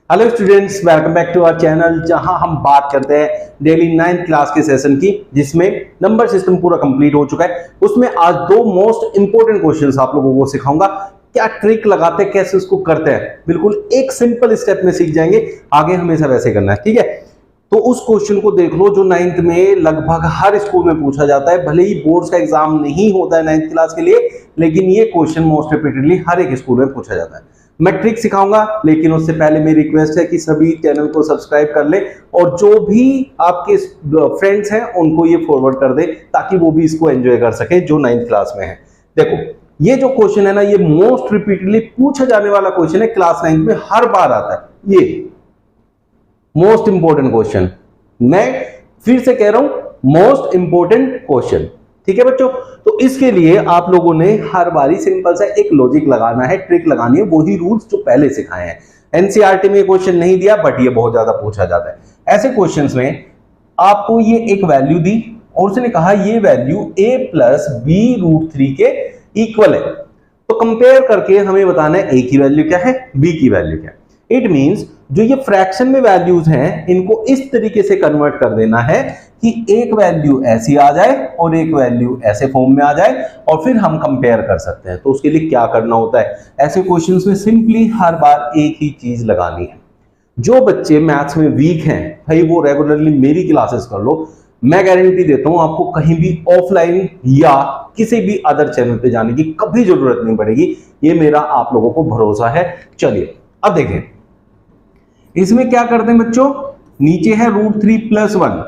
Hello students, welcome back to our channel जहां हम बात करते हैं डेली 9th क्लास के सेशन की, जिसमें नंबर सिस्टम पूरा कंप्लीट हो चुका है। उसमें आज दो मोस्ट इंपोर्टेंट क्वेश्चंस आप लोगों को सिखाऊंगा। क्या ट्रिक लगाते हैं, कैसे उसको करते हैं, बिल्कुल एक सिंपल स्टेप में सीख जाएंगे। आगे हमेशा वैसे करना है, ठीक है। तो उस क्वेश्चन को देख लो जो 9th में लगभग हर स्कूल में पूछा जाता है। भले ही बोर्ड्स का एग्जाम नहीं होता है 9th क्लास के लिए, लेकिन ये क्वेश्चन मोस्ट रिपीटेडली हर एक स्कूल में पूछा जाता है। मैं ट्रिक सिखाऊंगा, लेकिन उससे पहले मेरी रिक्वेस्ट है कि सभी चैनल को सब्सक्राइब कर ले और जो भी आपके फ्रेंड्स हैं उनको ये फॉरवर्ड कर दे, ताकि वो भी इसको एंजॉय कर सके जो 9th क्लास में है। देखो, ये जो क्वेश्चन है ना, ये मोस्ट रिपीटेडली पूछा जाने वाला क्वेश्चन है, क्लास 9 में हर बार आता है। ये मोस्ट इंपोर्टेंट क्वेश्चन, मैं फिर से कह रहा हूं, मोस्ट इंपोर्टेंट क्वेश्चन, ठीक है बच्चों। तो इसके लिए आप लोगों ने हर बारी सिंपल सा एक लॉजिक लगाना है, ट्रिक लगानी है, वही रूल्स जो पहले सिखाए हैं। एनसीईआरटी में क्वेश्चन नहीं दिया, बट ये बहुत ज्यादा पूछा जाता है। ऐसे क्वेश्चंस में आपको ये एक वैल्यू दी और उसने कहा ये value a plus b root 3 के इक्वल है। तो कंपेयर करके हमें बताना है a की वैल्यू क्या है, b की वैल्यू क्या है। इट मींस जो ये फ्रैक्शन में वैल्यूज हैं, इनको इस तरीके से कन्वर्ट कर देना है कि एक वैल्यू ऐसी आ जाए और एक वैल्यू ऐसे फॉर्म में आ जाए, और फिर हम कंपेयर कर सकते हैं। तो उसके लिए क्या करना होता है, ऐसे क्वेश्चंस में सिंपली हर बार एक ही चीज लगानी है। जो बच्चे मैथ्स में वीक हैं, भाई वो रेगुलरली मेरी क्लासेस कर लो। मैं गारंटी देता हूं आपको कहीं भी ऑफलाइन या किसी भी अदर चैनल पे जाने की कभी जरूरत नहीं पड़ेगी। ये मेरा आप लोगों को भरोसा है। चलिए अब देखें, इसमें क्या करते हैं बच्चों, नीचे है रूट 3 प्लस 1।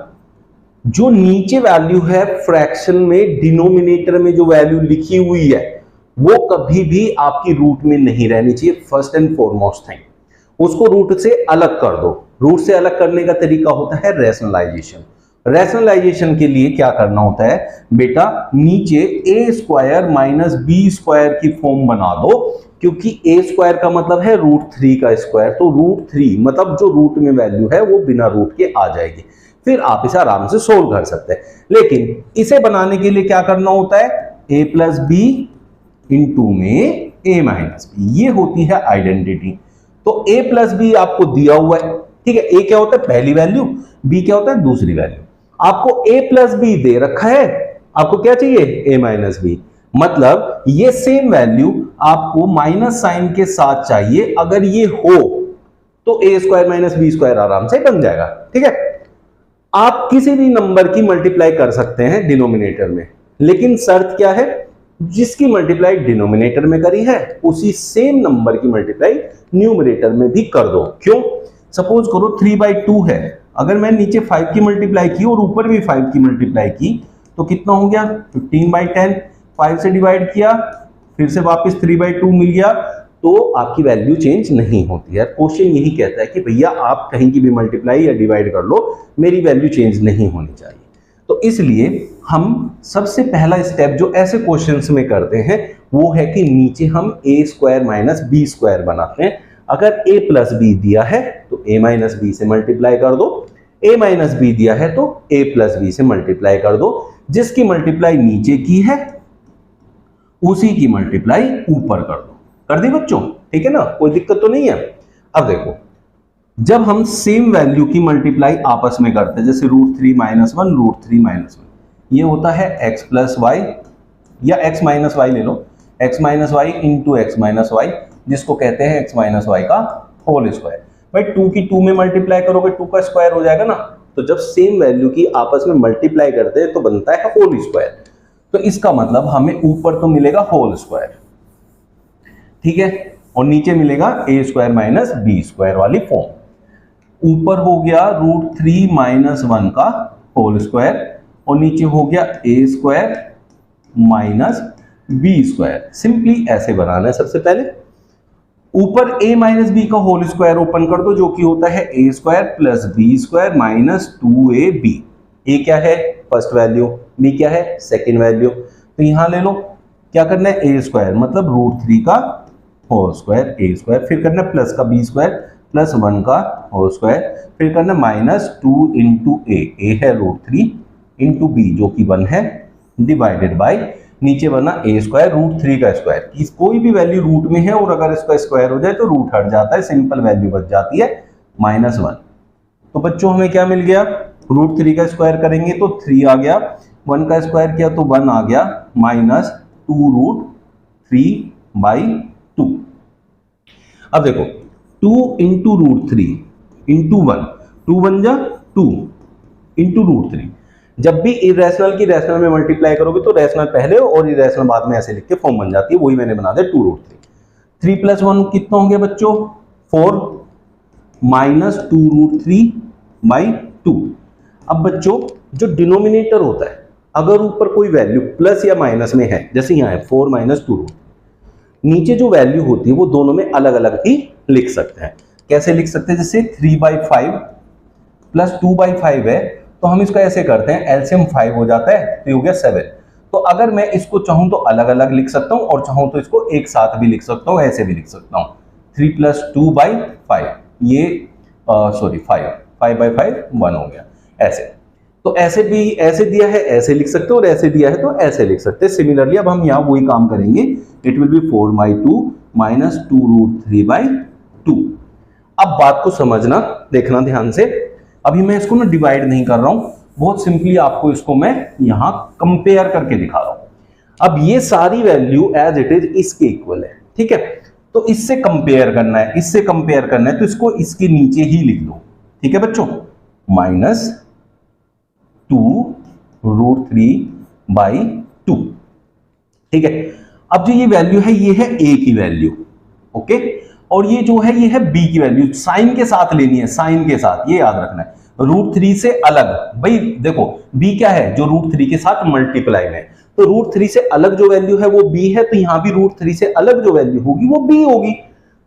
जो नीचे वैल्यू है फ्रैक्शन में, डिनोमिनेटर में जो वैल्यू लिखी हुई है, वो कभी भी आपकी रूट में नहीं रहनी चाहिए। फर्स्ट एंड फॉरमोस्ट थिंग, उसको रूट से अलग कर दो। रूट से अलग करने का तरीका होता है रैशनलाइजेशन। रैशनलाइजेशन के लिए क्या करना होता है बेटा, नीचे ए स्क्वायर माइनस बी स्क्वायर की फॉर्म बना दो, क्योंकि ए स्क्वायर का मतलब है रूट 3 का स्क्वायर। तो रूट 3 मतलब जो रूट में वैल्यू है वो बिना रूट के आ जाएगी। फिर आप इसे आराम से सोल्व कर सकते हैं। लेकिन इसे बनाने के लिए क्या करना होता है, a प्लस बी इंटू में a माइनस बी, ये होती है आइडेंटिटी। तो a प्लस बी आपको दिया हुआ है, ठीक है। a क्या होता है, पहली वैल्यू, b क्या होता है, दूसरी वैल्यू। आपको a प्लस बी दे रखा है, आपको क्या चाहिए, a माइनस बी। मतलब ये सेम वैल्यू आपको माइनस साइन के साथ चाहिए। अगर ये हो तो a square minus b square आराम से बन जाएगा, ठीक है। आप किसी भी नंबर की मल्टीप्लाई कर सकते हैं डिनोमिनेटर में, लेकिन शर्त क्या है, जिसकी मल्टीप्लाई डिनोमिनेटर में करी है उसी सेम नंबर की मल्टीप्लाई न्यूमरेटर में भी कर दो। क्यों, सपोज करो 3/2 है, अगर मैं नीचे 5 की मल्टीप्लाई की और ऊपर भी 5 की मल्टीप्लाई की तो कितना हो गया, 15/10। 5 से डिवाइड किया, फिर से वापस 3/2 मिल गया, तो आपकी वैल्यू चेंज नहीं होती है। क्वेश्चन यही कहता है कि भैया आप कहीं की भी मल्टीप्लाई या डिवाइड कर लो, मेरी वैल्यू चेंज नहीं होनी चाहिए। तो इसलिए हम सबसे पहला स्टेप जो ऐसे क्वेश्चंस में करते हैं वो है कि नीचे हम a square minus b square बनाते हैं। अगर a प्लस बी दिया है तो a माइनस बी से मल्टीप्लाई कर दो, a माइनस बी दिया है तो a प्लस बी से मल्टीप्लाई कर दो। जिसकी मल्टीप्लाई नीचे की है उसी की मल्टीप्लाई ऊपर कर दो। कर दी बच्चों, ठीक है ना, कोई दिक्कत तो नहीं है। अब देखो, जब हम सेम वैल्यू की मल्टीप्लाई आपस में करते हैं, जैसे रूट 3 माइनस 1 रूट 3 माइनस 1, ये होता है x प्लस वाई, या x माइनस वाई ले लो, x minus y into x minus y, जिसको कहते हैं x माइनस वाई का होल स्क्वायर। भाई 2 की 2 में मल्टीप्लाई करोगे 2 का स्क्वायर हो जाएगा ना। तो जब सेम वैल्यू की आपस में मल्टीप्लाई करते हैं तो बनता है होल स्क्वायर। तो इसका मतलब हमें ऊपर तो मिलेगा होल स्क्वायर, ठीक है, और नीचे मिलेगा a square minus b square वाली फॉर्म। ऊपर हो गया रूट 3 माइनस 1 का होल स्क्वायर और नीचे हो गया a square minus b square. Simply ऐसे बनाना है। सबसे पहले ऊपर a माइनस बी का होल स्क्वायर ओपन कर दो, जो कि होता है a square plus b square minus 2ab। a क्या है, फर्स्ट वैल्यू, b क्या है, सेकेंड वैल्यू। तो यहां ले लो, क्या करना है, a स्क्वायर मतलब रूट 3 का होल स्क्वायर a स्क्वायर, फिर करना प्लस का b स्क्वायर प्लस 1 का होल स्क्वायर, फिर करना माइनस 2 इंटू a है रूट 3 इंटू b जो कि 1 है, डिवाइडेड बाई नीचे बना a स्क्वायर रूट 3 का स्क्वायर। कोई भी वैल्यू रूट में है और अगर इसका स्क्वायर हो जाए तो रूट हट जाता है, सिंपल वैल्यू बच जाती है। -1। तो बच्चों हमें क्या मिल गया, √3 का स्क्वायर करेंगे तो 3 आ गया, 1 का स्क्वायर किया तो 1 आ गया, -2√3/2। अब देखो 2 इंटू √3 इंटू 1, 2 1 जा 2 इंटू √3। जब भी इरेशनल की रैशनल में मल्टीप्लाई करोगे तो रैशनल पहले और इरेशनल बाद में ऐसे लिख के फॉर्म बन जाती है, वही मैंने बना दिया 2√3। 3 + 1 कितना हो गया बच्चों 4 -2√3/2। अब बच्चों जो डिनोमिनेटर होता है, अगर ऊपर कोई वैल्यू प्लस या माइनस में है, जैसे यहाँ है 4 - 2, नीचे जो वैल्यू होती है वो दोनों में अलग अलग ही लिख सकते हैं। कैसे लिख सकते हैं, जैसे 3/5 प्लस 2/5 है तो हम इसको ऐसे करते हैं, एलसीएम 5 हो जाता है तो ये हो गया 7। तो अगर मैं इसको चाहूं तो अलग अलग लिख सकता हूं और चाहूं तो इसको एक साथ भी लिख सकता हूं, ऐसे भी लिख सकता हूं 3 + 2/5, ये सॉरी 5/5 1 हो गया ऐसे। तो ऐसे भी ऐसे दिया है ऐसे लिख सकते हो और ऐसे दिया है तो ऐसे लिख सकते हैं। सिमिलरली अब हम यहाँ वही काम करेंगे, इट विल बी 4/2 -2√3/2। अब बात को समझना, देखना ध्यान से, अभी मैं इसको ना डिवाइड नहीं कर रहा हूं, बहुत सिंपली आपको इसको मैं यहां कंपेयर करके दिखा रहा हूं। अब ये सारी वैल्यू एज इट इज इसके इक्वल है, ठीक है, तो इससे कंपेयर करना है, इससे कंपेयर करना है तो इसको इसके नीचे ही लिख दो, ठीक है बच्चों, -2√3/2, ठीक है। अब जो ये वैल्यू है ये है a की वैल्यू, ओके, और ये जो है ये है b की वैल्यू, साइन के साथ लेनी है, साइन के साथ, ये याद रखना है, √3 से अलग। भाई देखो b क्या है, जो √3 के साथ मल्टीप्लाई में, तो √3 से अलग जो वैल्यू है वो b है, तो यहां भी √3 से अलग जो वैल्यू होगी वो b होगी।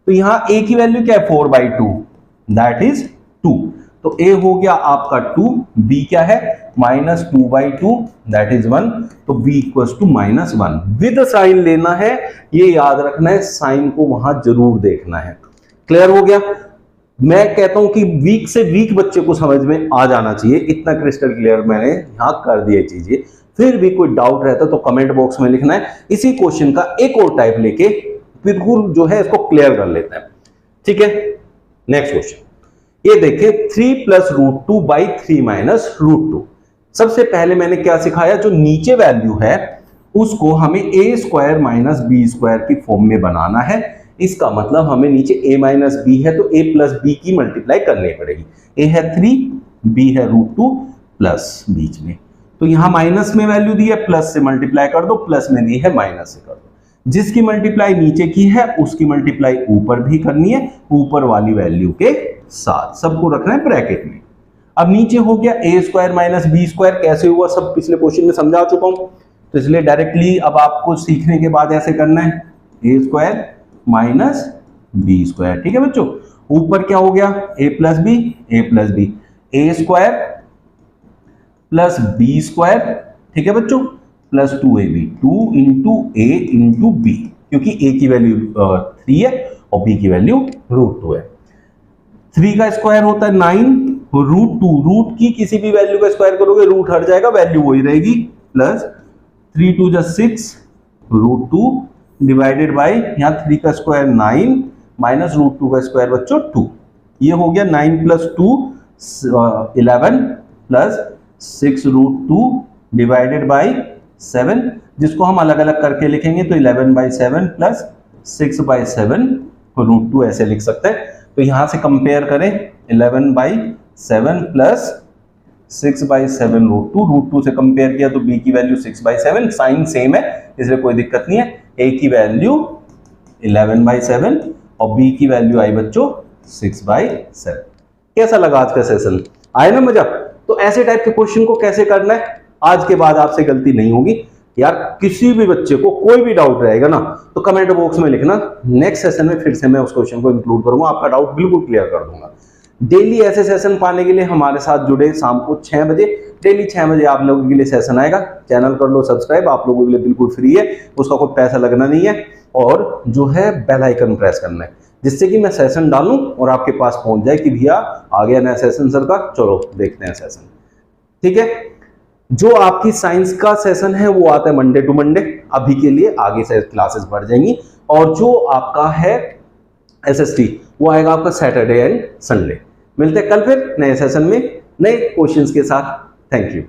तो यहां a की वैल्यू क्या है 4/2, दैट इज 2, तो a हो गया आपका 2, b क्या है -2/2, दैट इज 1, तो b = -1। विद साइन लेना है, ये याद रखना है, साइन को वहां जरूर देखना है। क्लियर हो गया। मैं कहता हूं कि वीक से वीक बच्चे को समझ में आ जाना चाहिए, इतना क्रिस्टल क्लियर मैंने यहां कर दिया चीजें। फिर भी कोई डाउट रहता तो कमेंट बॉक्स में लिखना है, इसी क्वेश्चन का एक और टाइप लेके बिल्कुल जो है इसको क्लियर कर लेते हैं, ठीक है। नेक्स्ट क्वेश्चन ये देखिए, 3 + √2/3 - √2। सबसे पहले मैंने क्या सिखाया, जो नीचे वैल्यू है उसको हमें a² - b² की फॉर्म में बनाना है। इसका मतलब हमें नीचे a - b है तो a + b की मल्टीप्लाई करनी पड़ेगी। a है 3, b है √2 प्लस बीच में, तो यहां माइनस में वैल्यू दी है, प्लस से मल्टीप्लाई कर दो, प्लस में दी है माइनस से कर दो। जिसकी मल्टीप्लाई नीचे की है उसकी मल्टीप्लाई ऊपर भी करनी है, ऊपर वाली वैल्यू के साथ, सबको रखना है ब्रैकेट में। अब नीचे हो गया a² - b², कैसे हुआ सब पिछले क्वेश्चन में समझा चुका हूं, तो इसलिए डायरेक्टली अब आपको सीखने के बाद ऐसे करना है, a² - b², ठीक है बच्चों। ऊपर क्या हो गया a + b, a + b, a² + b², ठीक है बच्चों, प्लस 2ab, 2 × a × b, क्योंकि a की वैल्यू 3 है और b की वैल्यू √2 है। 3 का स्क्वायर होता है 9, √2, रूट की किसी भी वैल्यू का स्क्वायर करोगे रूट हट जाएगा, वैल्यू वही रहेगी, प्लस 3 × 2 = 6, √2 डिवाइडेड बाय यहाँ 3 का स्क्वायर 9 माइनस √2 का स्क्वायर बच्चों 2, ये हो गया 9 + 2 11 प्लस 6 √2 डिवाइडेड बाय 7, जिसको हम अलग अलग करके लिखेंगे तो 11/7 प्लस 6/7 √2 ऐसे लिख सकते हैं। तो यहां से कंपेयर करें 11/7 प्लस 6/7 √2 से कंपेयर किया तो b की वैल्यू 6/7, साइन सेम है इसलिए कोई दिक्कत नहीं है। a की वैल्यू 11/7 और b की वैल्यू आई बच्चों 6/7। कैसा लगा आज का सेशन, आए ना मजा। तो ऐसे टाइप के क्वेश्चन को कैसे करना है, आज के बाद आपसे गलती नहीं होगी यार। किसी भी बच्चे को कोई भी डाउट रहेगा ना तो कमेंट बॉक्स में लिखना, नेक्स्ट सेशन में फिर से मैं उस क्वेश्चन को इंक्लूड करूंगा, आपका डाउट बिल्कुल क्लियर कर दूंगा। डेली ऐसे सेशन पाने के लिए हमारे साथ जुड़े, शाम को 6 बजे, डेली 6 बजे आप लोगों के लिए सेशन आएगा। चैनल कर लो सब्सक्राइब, आप लोगों के लिए बिल्कुल फ्री है, उसका कोई पैसा लगना नहीं है। और जो है बेल आइकन प्रेस करना है जिससे कि मैं सेशन डालूं और आपके पास पहुंच जाए कि भैया आ गया नया सेशन सर का, चलो देखते हैं सेशन, ठीक है। जो आपकी साइंस का सेशन है वो आता है मंडे टू मंडे, अभी के लिए आगे से क्लासेस बढ़ जाएंगी। और जो आपका है एसएसटी वो आएगा आपका सैटरडे एंड संडे। मिलते हैं कल फिर नए सेशन में नए क्वेश्चंस के साथ। Thank you.